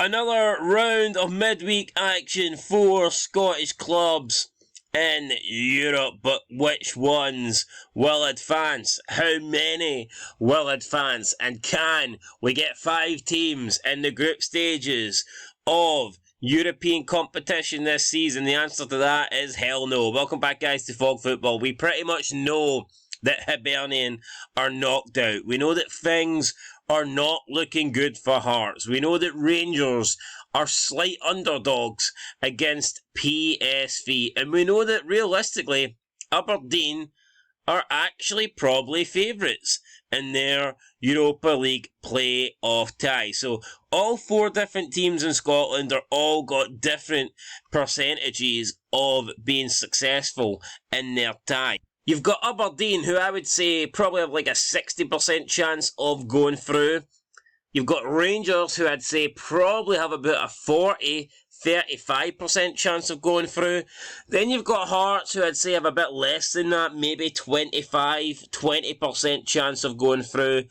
Another round of midweek action for Scottish clubs in Europe, but which ones will advance? How many will advance? And can we get 5 teams in the group stages of European competition this season? The answer to that is hell no. Welcome back, guys, to Fog Football. We pretty much know that Hibernian are knocked out. We know that things are not looking good for Hearts. We know that Rangers are slight underdogs against PSV. And we know that realistically, Aberdeen are actually probably favourites in their Europa League play-off tie. So all 4 different teams in Scotland are all got different percentages of being successful in their tie. You've got Aberdeen, who I would say probably have like a 60% chance of going through. You've got Rangers, who I'd say probably have about a 35% chance of going through. Then you've got Hearts, who I'd say have a bit less than that, maybe 20% chance of going through.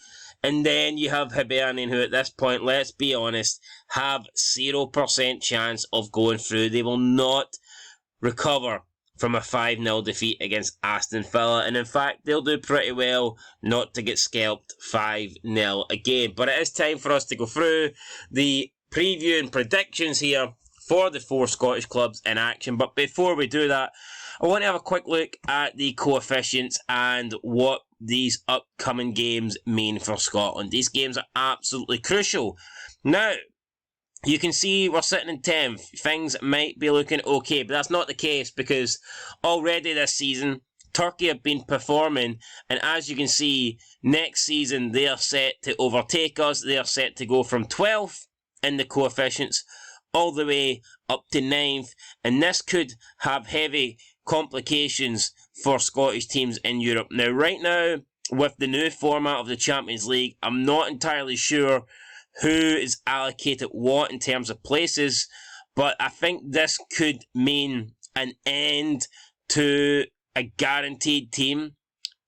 And then you have Hibernian, who at this point, let's be honest, have 0% chance of going through. They will not recover from a 5-0 defeat against Aston Villa. And in fact, they'll do pretty well not to get scalped 5-0 again. But it is time for us to go through the preview and predictions here for the 4 Scottish clubs in action. But before we do that, I want to have a quick look at the coefficients and what these upcoming games mean for Scotland. These games are absolutely crucial. Now, you can see we're sitting in 10th. Things might be looking okay, but that's not the case because already this season, Turkey have been performing, and as you can see, next season they are set to overtake us. They are set to go from 12th in the coefficients all the way up to 9th, and this could have heavy complications for Scottish teams in Europe. Now, right now, with the new format of the Champions League, I'm not entirely sure who is allocated what in terms of places, but I think this could mean an end to a guaranteed team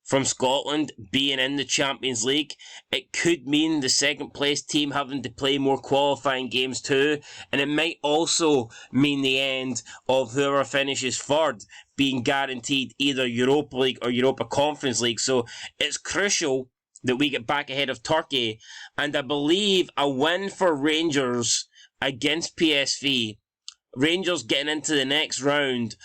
from Scotland being in the Champions League. It could mean the second place team having to play more qualifying games too, and it might also mean the end of whoever finishes third being guaranteed either Europa League or Europa Conference League. So it's crucial that we get back ahead of Turkey, and I believe a win for Rangers against PSV, Rangers getting into the next round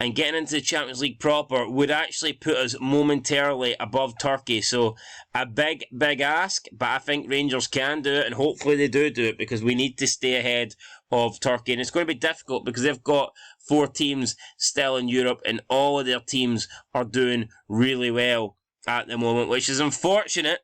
and getting into the Champions League proper, would actually put us momentarily above Turkey. So a big ask, but I think Rangers can do it, and hopefully they do it, because we need to stay ahead of Turkey. And it's going to be difficult because they've got 4 teams still in Europe, and all of their teams are doing really well at the moment, which is unfortunate,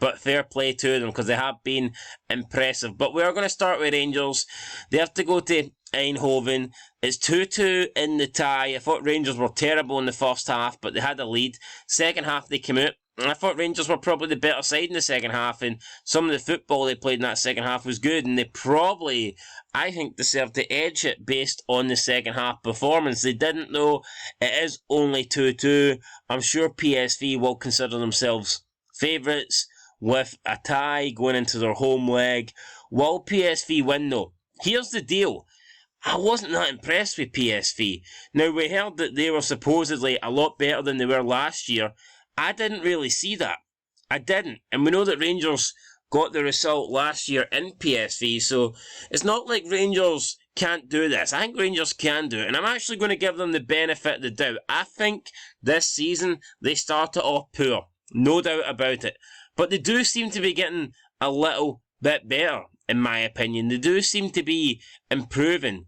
but fair play to them because they have been impressive. But we are going to start with Rangers. They have to go to Eindhoven. It's 2-2 in the tie. I thought Rangers were terrible in the first half, but they had a lead. Second half they came out, and I thought Rangers were probably the better side in the second half, and some of the football they played in that second half was good, and they probably, I think, deserved to edge it based on the second half performance. They didn't, though. It is only 2-2. I'm sure PSV will consider themselves favourites with a tie going into their home leg. Will PSV win, though? Here's the deal. I wasn't that impressed with PSV. Now, we heard that they were supposedly a lot better than they were last year. I didn't really see that. I didn't. And we know that Rangers got the result last year in PSV, so it's not like Rangers can't do this. I think Rangers can do it, and I'm actually going to give them the benefit of the doubt. I think this season they started off poor. No doubt about it. But they do seem to be getting a little bit better, in my opinion. They do seem to be improving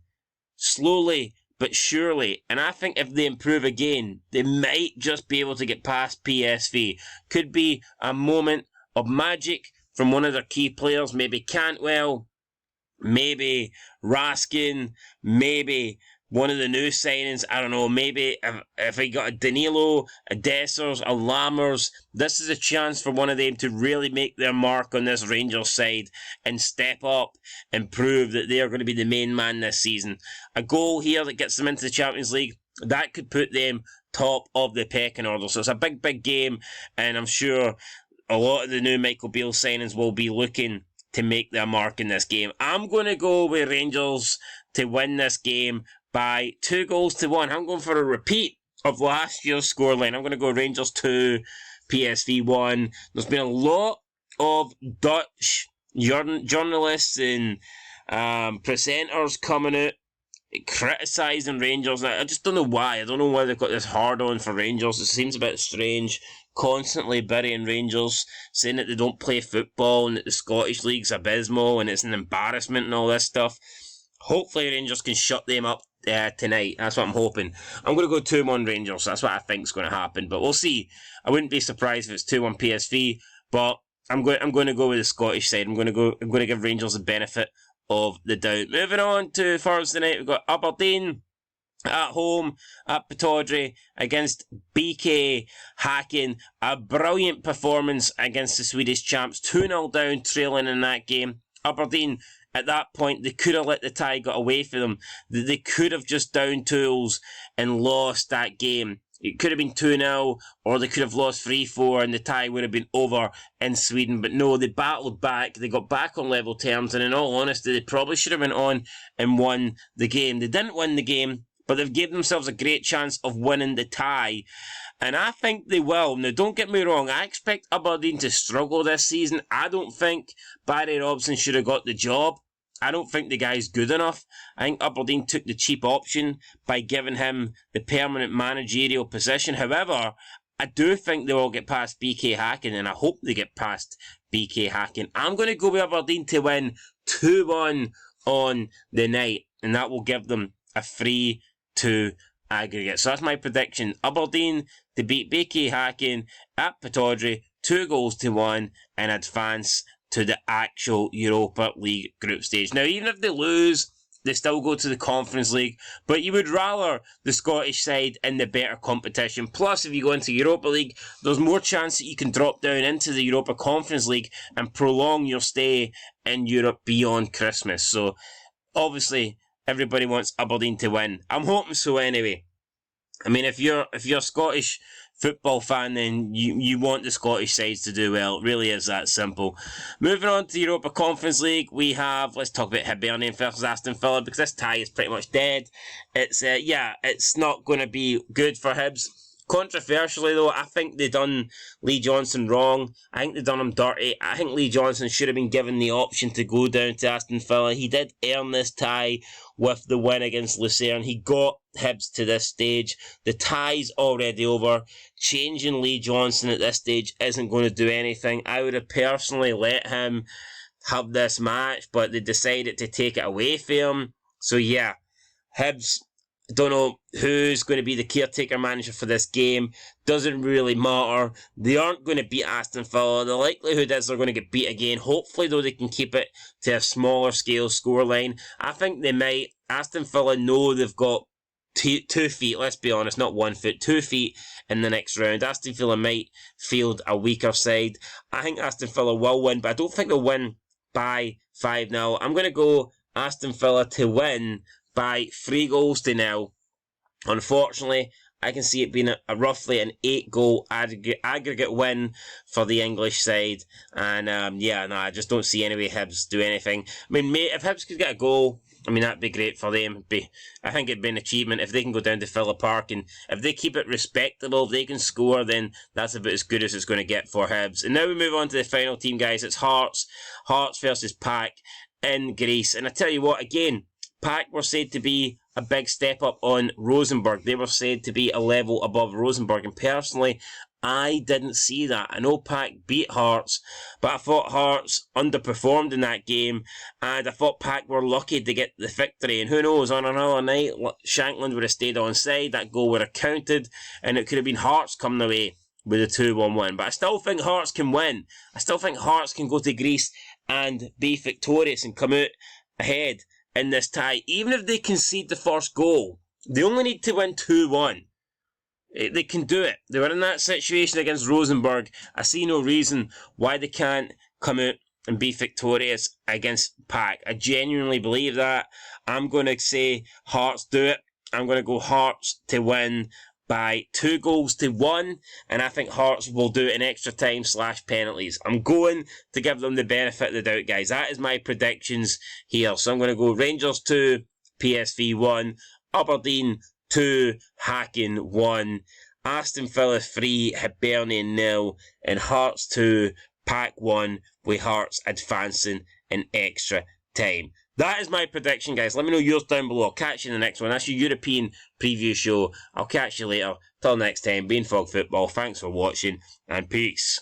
slowly but surely, and I think if they improve again, they might just be able to get past PSV. Could be a moment of magic from one of their key players, maybe Cantwell, maybe Raskin, maybe one of the new signings, I don't know, maybe if I got a Danilo, a Dessers, a Lammers, this is a chance for one of them to really make their mark on this Rangers side and step up and prove that they are going to be the main man this season. A goal here that gets them into the Champions League, that could put them top of the pecking order. So it's a big game, and I'm sure a lot of the new Michael Beale signings will be looking to make their mark in this game. I'm going to go with Rangers to win this game by 2-1. I'm going for a repeat of last year's scoreline. I'm going to go Rangers 2, PSV 1. There's been a lot of Dutch journalists and presenters coming out criticising Rangers. I just don't know why. I don't know why they've got this hard on for Rangers. It seems a bit strange. Constantly burying Rangers, saying that they don't play football and that the Scottish League's abysmal and it's an embarrassment and all this stuff. Hopefully Rangers can shut them up tonight. That's what I'm hoping. I'm going to go 2-1 Rangers. That's what I think is going to happen. But we'll see. I wouldn't be surprised if it's 2-1 PSV. But I'm going to go with the Scottish side. I'm going to give Rangers the benefit of the doubt. Moving on to Thursday night, we've got Aberdeen at home at Pittodrie against BK Häcken. A brilliant performance against the Swedish champs. 2-0 down, trailing in that game. Aberdeen, at that point, they could have let the tie get away for them. They could have just down tools and lost that game. It could have been 2-0, or they could have lost 3-4 and the tie would have been over in Sweden. But no, they battled back. They got back on level terms, and in all honesty, they probably should have went on and won the game. They didn't win the game, but they've given themselves a great chance of winning the tie. And I think they will. Now, don't get me wrong, I expect Aberdeen to struggle this season. I don't think Barry Robson should have got the job. I don't think the guy's good enough. I think Aberdeen took the cheap option by giving him the permanent managerial position. However, I do think they will get past BK Häcken, and I hope they get past BK Häcken. I'm going to go with Aberdeen to win 2-1 on the night, and that will give them a 3-2 aggregate. So that's my prediction. Aberdeen to beat BK Häcken at Pittodrie, 2-1, and advance to the actual Europa League group stage. Now, even if they lose, they still go to the Conference League, but you would rather the Scottish side in the better competition. Plus, if you go into Europa League, there's more chance that you can drop down into the Europa Conference League and prolong your stay in Europe beyond Christmas. So, obviously, everybody wants Aberdeen to win. I'm hoping so anyway. I mean, if you're a Scottish football fan, then you want the Scottish sides to do well. It really is that simple. Moving on to the Europa Conference League, we have, let's talk about Hibernian versus Aston Villa, because this tie is pretty much dead. It's not going to be good for Hibs. Controversially though, I think they done Lee Johnson wrong. I think they done him dirty. I think Lee Johnson should have been given the option to go down to Aston Villa. He did earn this tie with the win against Lucerne. He got Hibs to this stage. The tie's already over. Changing Lee Johnson at this stage isn't going to do anything. I would have personally let him have this match, but they decided to take it away from him. So yeah, Hibs, don't know who's going to be the caretaker manager for this game. Doesn't really matter. They aren't going to beat Aston Villa. The likelihood is they're going to get beat again. Hopefully, though, they can keep it to a smaller scale scoreline. I think they might. Aston Villa know they've got 2 feet, let's be honest, not 1 foot, 2 feet in the next round. Aston Villa might field a weaker side. I think Aston Villa will win, but I don't think they'll win by 5-0. I'm going to go Aston Villa to win by 3-0. Unfortunately, I can see it being a roughly an 8-goal aggregate win for the English side. And I just don't see any way Hibs do anything. I mean, mate, if Hibs could get a goal, I mean, that'd be great for them. I think it'd be an achievement if they can go down to Villa Park, and if they keep it respectable, if they can score, then that's about as good as it's going to get for Hibs. And now we move on to the final team, guys. It's Hearts versus PAC in Greece. And I tell you what, again, PAC were said to be a big step up on Rosenborg. They were said to be a level above Rosenborg, and personally, I didn't see that. I know PAC beat Hearts, but I thought Hearts underperformed in that game, and I thought PAC were lucky to get the victory. And who knows, on another night, Shankland would have stayed on side, that goal would have counted, and it could have been Hearts coming away with a 2-1 win. But I still think Hearts can win. I still think Hearts can go to Greece and be victorious and come out ahead in this tie. Even if they concede the first goal, they only need to win 2-1. They can do it. They were in that situation against Rosenborg. I see no reason why they can't come out and be victorious against PAC. I genuinely believe that. I'm going to say Hearts do it. I'm going to go Hearts to win by 2-1, and I think Hearts will do it in extra time / penalties. I'm going to give them the benefit of the doubt, guys. That is my predictions here. So I'm going to go Rangers 2, PSV 1, Aberdeen 2, Häcken 1, Aston Villa 3, Hibernian 0, and Hearts 2, Pack 1, with Hearts advancing in extra time. That is my prediction, guys. Let me know yours down below. I'll catch you in the next one. That's your European preview show. I'll catch you later. Till next time, being Fog Football. Thanks for watching, and peace.